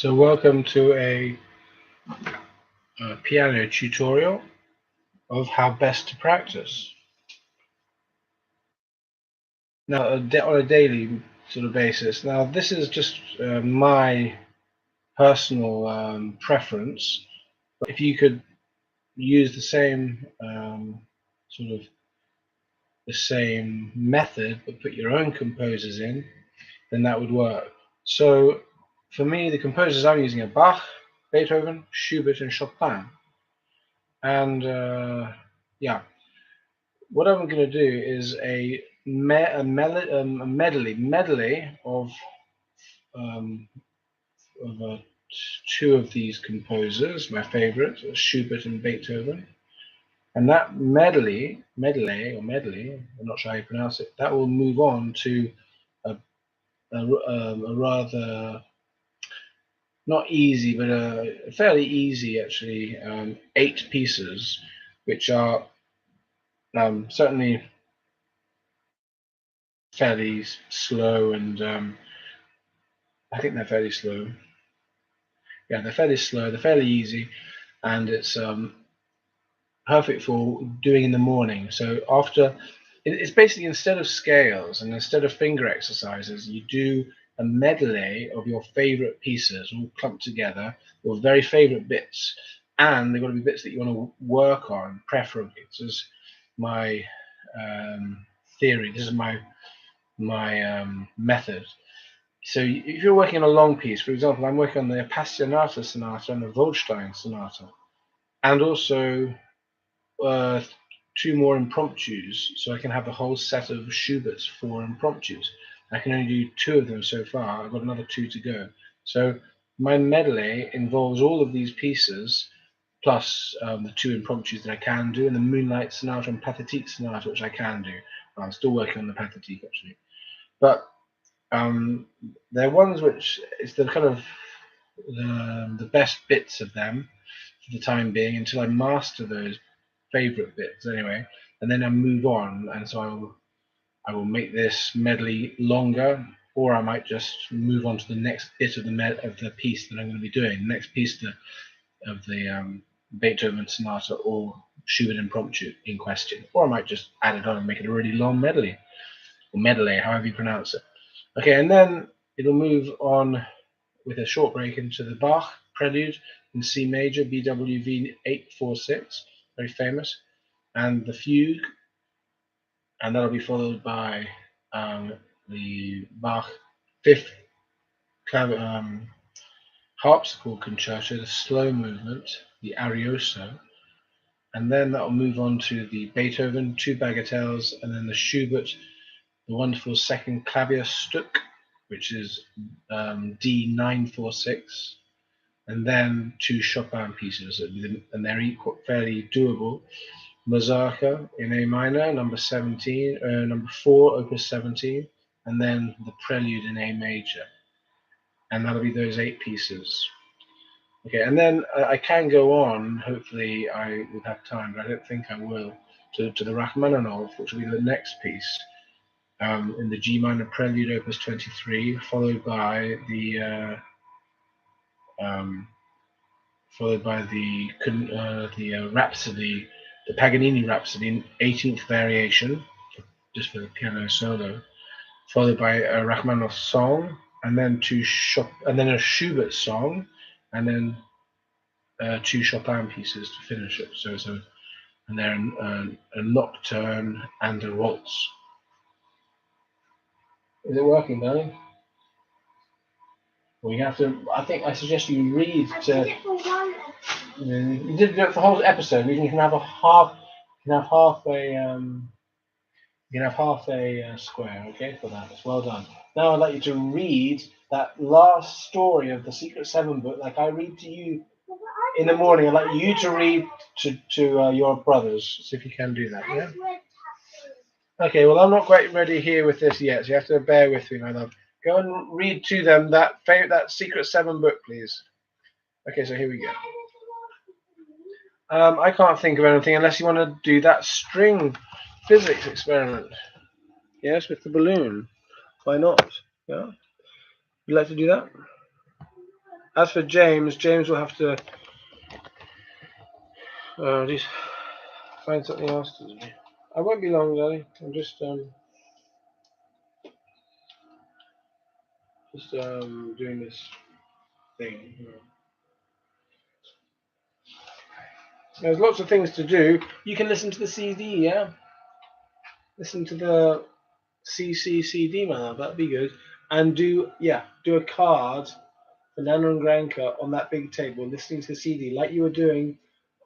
So welcome to a piano tutorial of how best to practice. Now, on a daily sort of basis. Now, this is just my personal preference. But if you could use the same the same method, but put your own composers in, then that would work. So, for me, the composers I'm using are Bach, Beethoven, Schubert, and Chopin. And yeah. What I'm going to do is a medley of um, two of these composers, my favorite, Schubert and Beethoven, and that medley, I'm not sure how you pronounce it, that will move on to a rather not easy, but a fairly easy actually 8 pieces, which are certainly fairly slow, and I think they're fairly slow. Yeah, they're fairly slow, they're fairly easy, and it's perfect for doing in the morning. So it's basically, instead of scales and instead of finger exercises, you do a medley of your favorite pieces all clumped together, your very favorite bits, and they've got to be bits that you want to work on, preferably. This is my theory. This is my method. So if you're working on a long piece, for example, I'm working on the Appassionata Sonata and the Waldstein Sonata, and also 2 more impromptus, so I can have a whole set of Schubert's 4 impromptus. I can only do 2 of them so far. I've got another 2 to go. So my medley involves all of these pieces, plus the 2 impromptus that I can do, and the Moonlight Sonata and Pathétique Sonata, which I can do. I'm still working on the Pathétique, actually. But they're ones which it's the kind of the best bits of them for the time being, until I master those favorite bits anyway, and then I move on. And so I will make this medley longer, or I might just move on to the next bit of the piece that I'm going to be doing, the next piece of the Beethoven Sonata or Schubert Impromptu in question, or I might just add it on and make it a really long medley, or medley, however you pronounce it. Okay, and then it'll move on with a short break into the Bach Prelude in C major, BWV 846, very famous, and the Fugue, and that'll be followed by the Bach Fifth Harpsichord Concerto, the slow movement, the Arioso, and then that'll move on to the Beethoven 2 Bagatelles, and then the Schubert, the wonderful second Klavierstück, which is D946, and then 2 Chopin pieces, and they're fairly doable. Mazurka in A minor, number 4, opus 17, and then the Prelude in A major, and that'll be those 8 pieces. Okay, and then I can go on. Hopefully, I will have time, but I don't think I will. To the Rachmaninoff, which will be the next piece. In the G minor Prelude, opus 23, followed by the Rhapsody, the Paganini Rhapsody, 18th variation, just for the piano solo, followed by a Rachmaninoff song, and then a Schubert song, and then 2 Chopin pieces to finish it. And then a nocturne and a waltz. Is it working, darling? Well, you have to. I suggest you read. You didn't do it for the whole episode. You can have a half. You can have half a. You can have half a square. Okay, for that. It's well done. Now I'd like you to read that last story of the Secret Seven book, like I read to you in the morning. I'd like you to read to your brothers. See if you can do that. Yeah. Okay. Well, I'm not quite ready here with this yet, so you have to bear with me, my love. Go and read to them that Secret Seven book, please. Okay, so here we go. I can't think of anything unless you want to do that string physics experiment. Yes, with the balloon. Why not? Yeah? Would you like to do that? As for James, James will have to just find something else to do. I won't be long, Daddy. I'm just doing this thing. There's lots of things to do. You can listen to the CD, yeah? Listen to the CD, man. That'd be good. And do a card for Nana and Granka on that big table, listening to the CD like you were doing,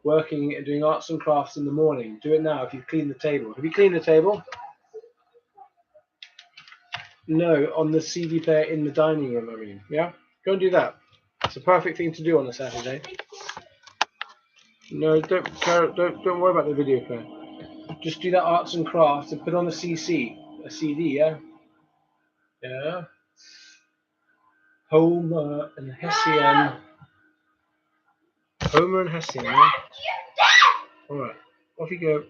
working and doing arts and crafts in the morning. Do it now if you've cleaned the table. Have you cleaned the table? No, on the CD player in the dining room, I mean. Yeah? Go and do that. It's a perfect thing to do on a Saturday. No, don't worry about the video player. Just do that arts and crafts and put on a CD, yeah? Yeah. Homer and Hessian. Homer and Hessian, yeah? Alright, off you go.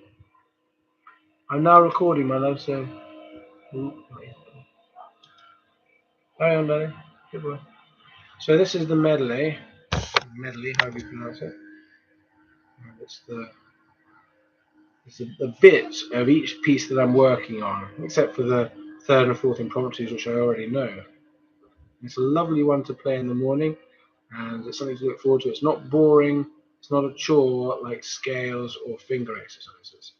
I'm now recording, my love, so... Carry on, darling. Good boy. So this is the medley, however you pronounce it. It's the bit of each piece that I'm working on, except for the third and fourth impromptus, which I already know. It's a lovely one to play in the morning, and it's something to look forward to. It's not boring, it's not a chore like scales or finger exercises.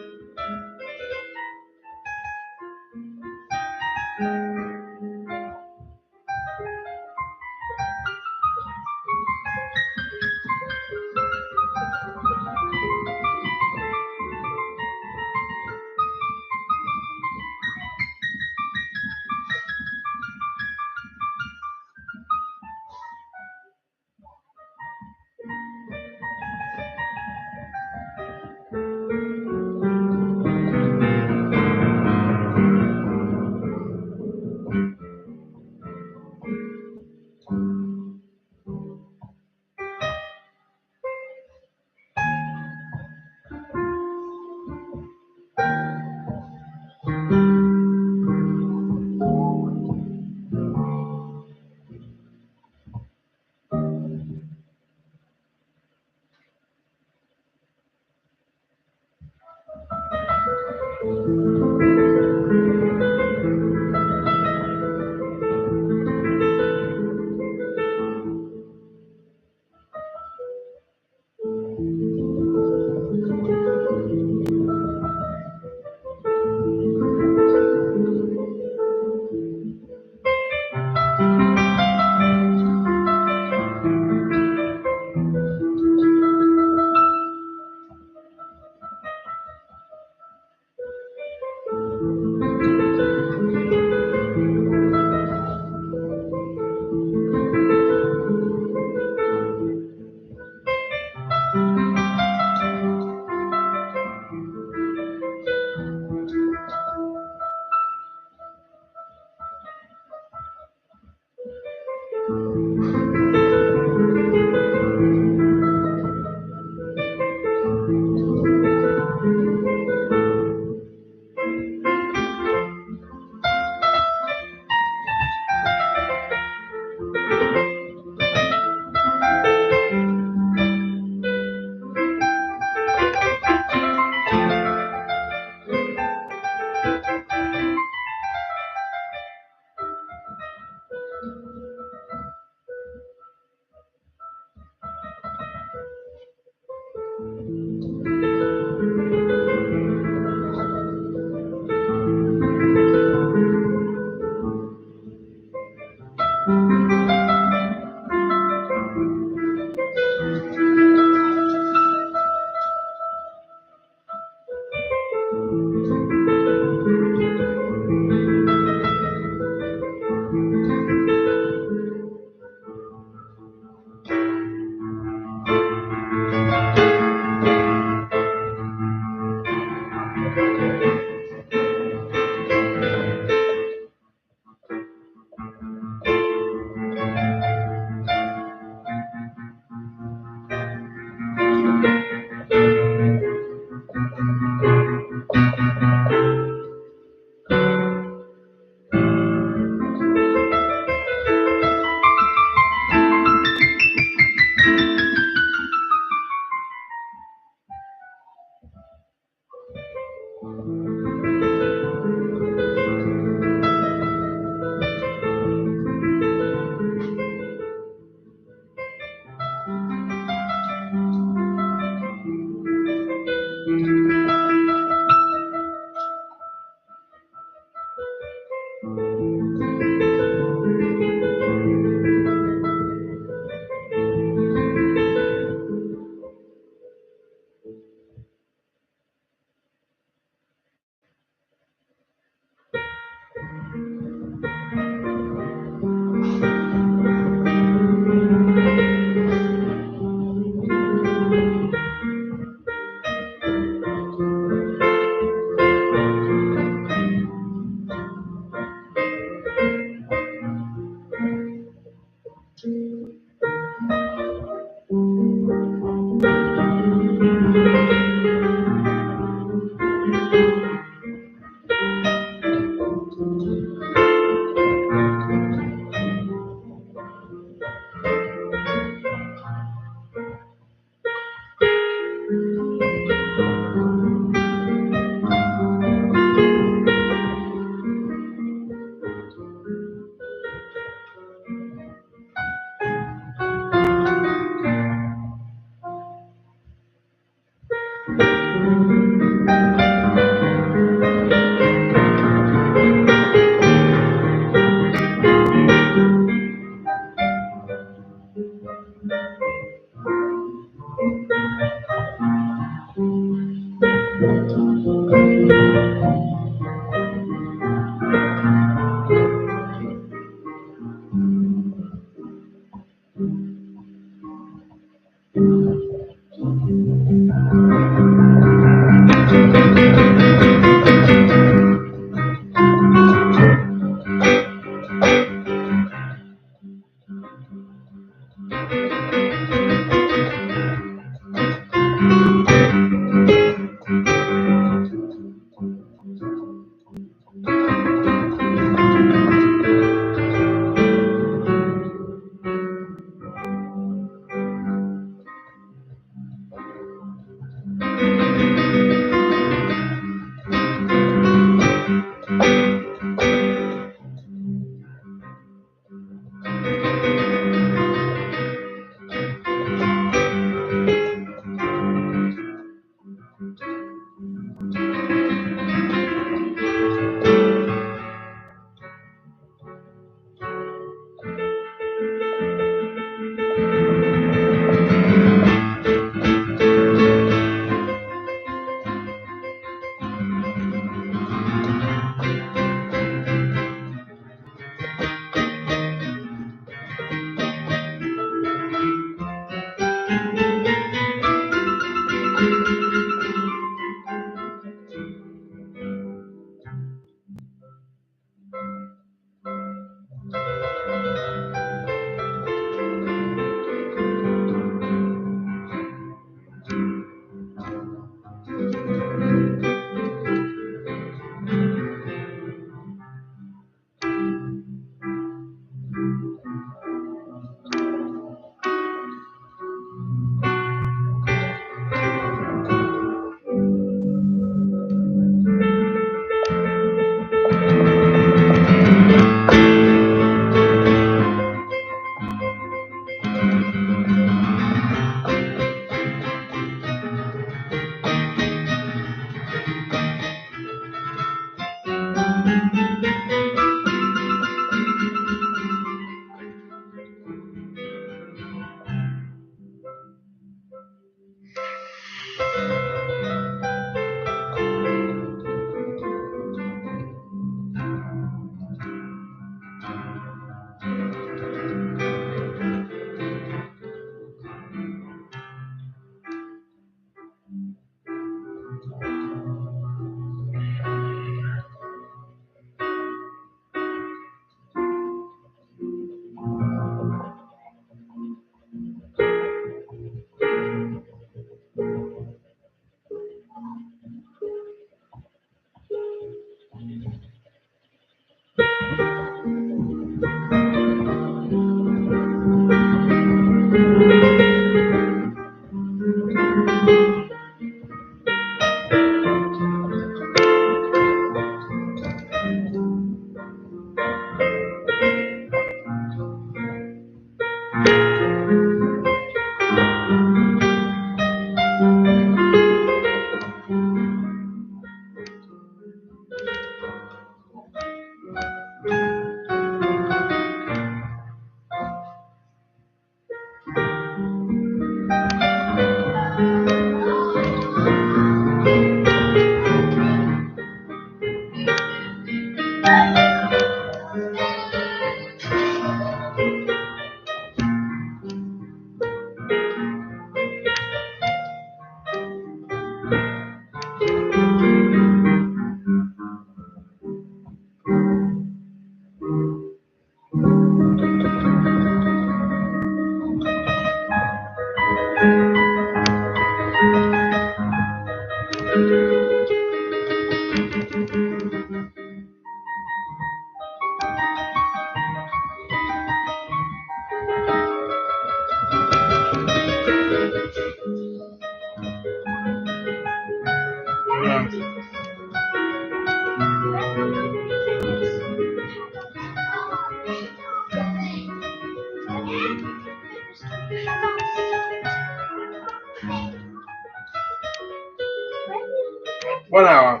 1 hour.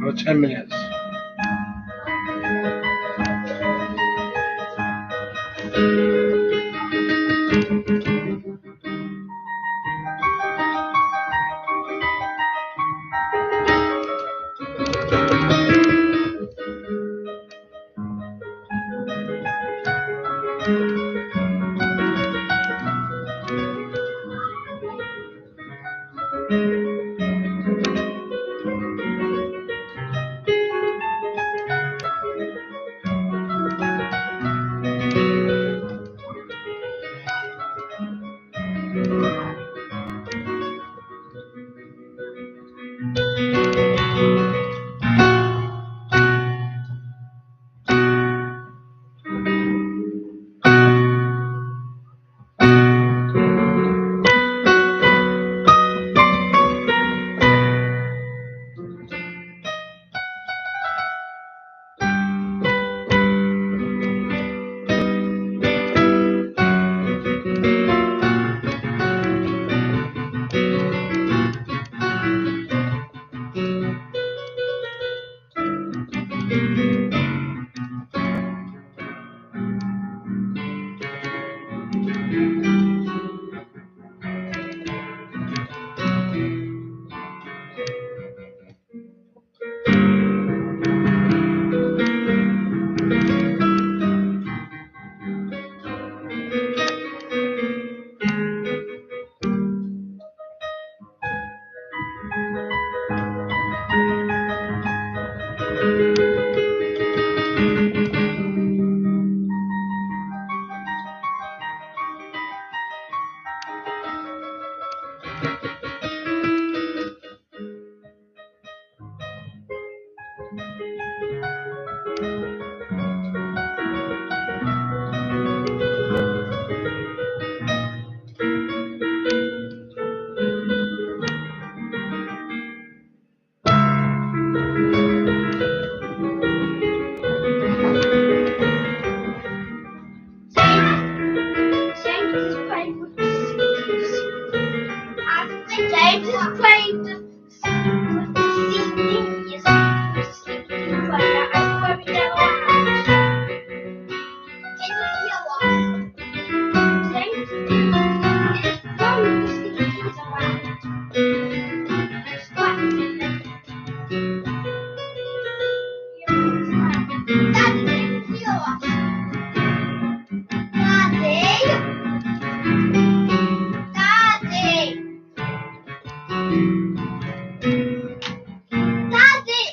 Or 10 minutes.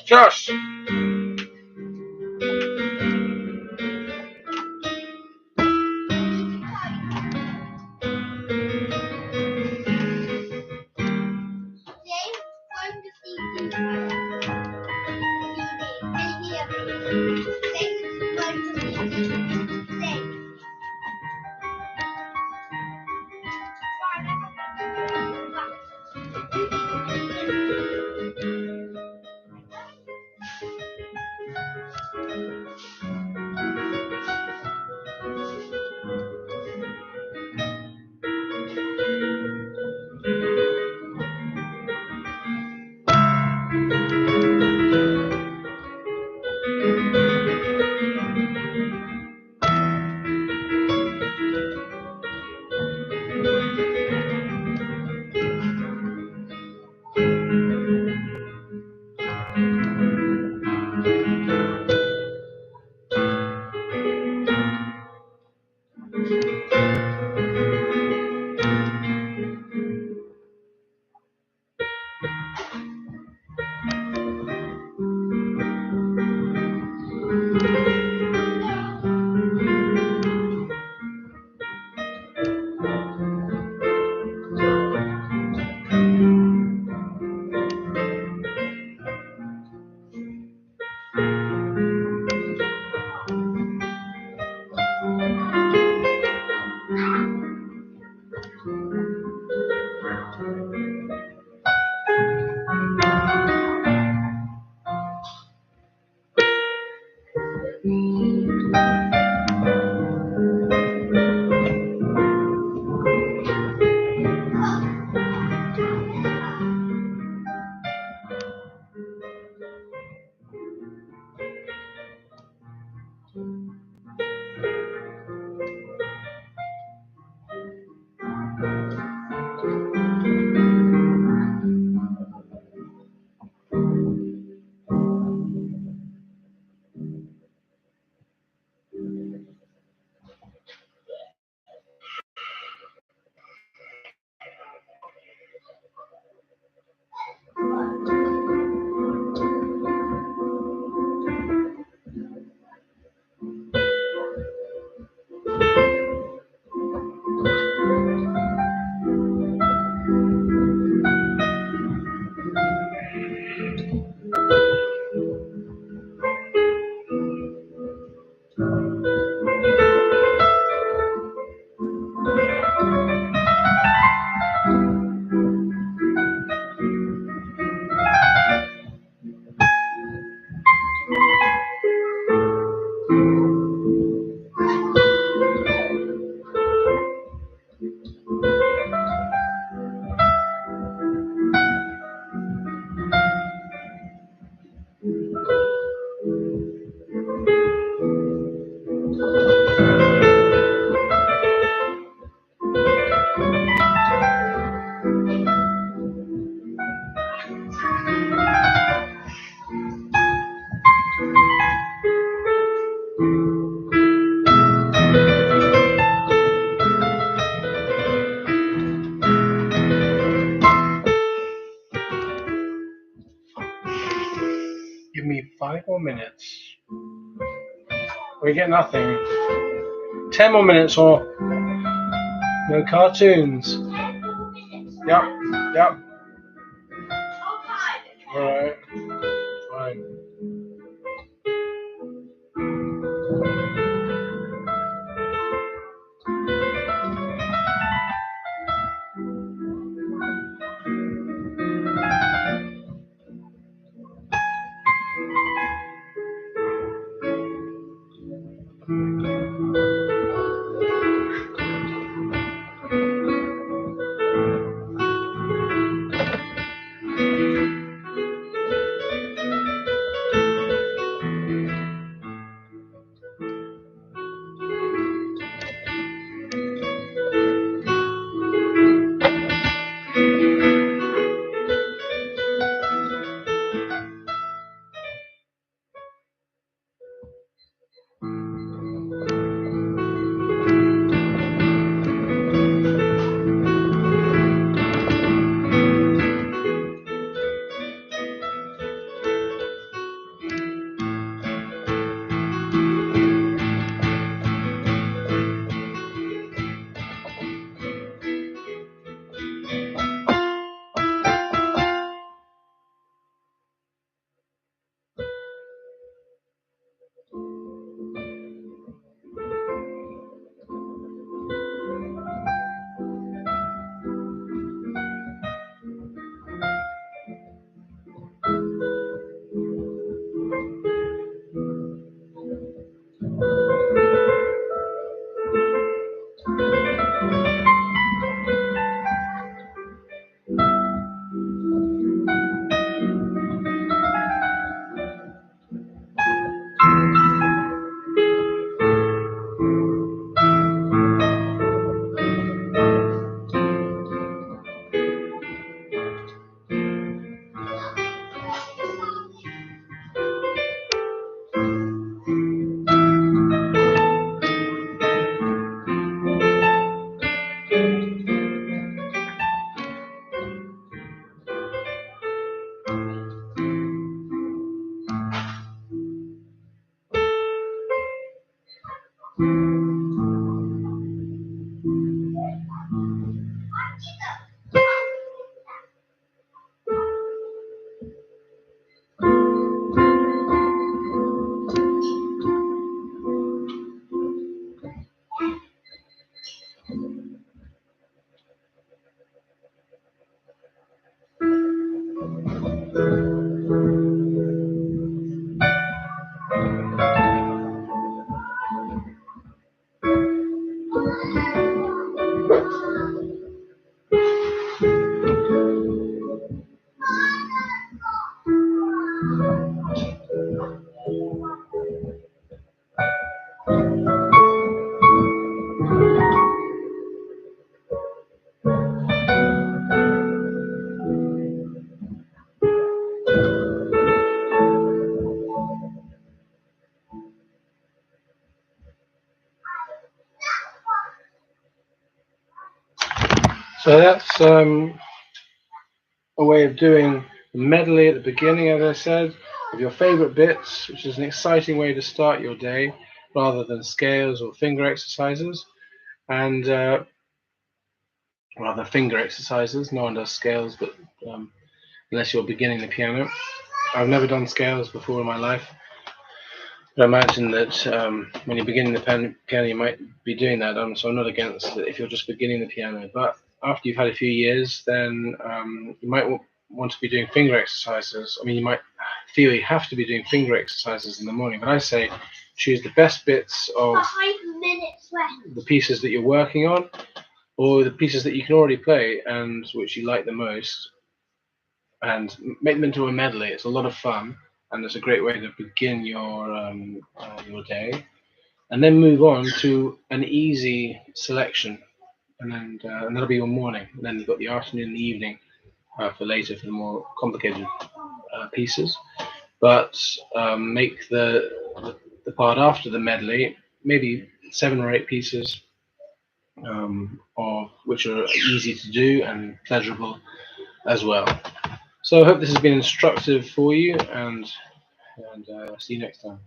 Josh! minutes. We get nothing. 10 more minutes or no cartoons. Yep. Alright. Fine. So that's a way of doing the medley at the beginning, as I said, of your favourite bits, which is an exciting way to start your day, rather than scales or finger exercises. And rather finger exercises. No one does scales, but unless you're beginning the piano. I've never done scales before in my life. But I imagine that when you're beginning the piano, you might be doing that. So I'm not against it if you're just beginning the piano. But after you've had a few years, then you might want to be doing finger exercises. I mean, you might feel you have to be doing finger exercises in the morning. But I say choose the best bits of 5 minutes left. the pieces that you're working on, or the pieces that you can already play and which you like the most, and make them into a medley. It's a lot of fun, and it's a great way to begin your day, and then move on to an easy selection, and that'll be your morning. And then you've got the afternoon and the evening for later for the more complicated pieces. But make the part after the medley maybe 7 or 8 pieces of which are easy to do and pleasurable as well. So I hope this has been instructive for you, and and see you next time.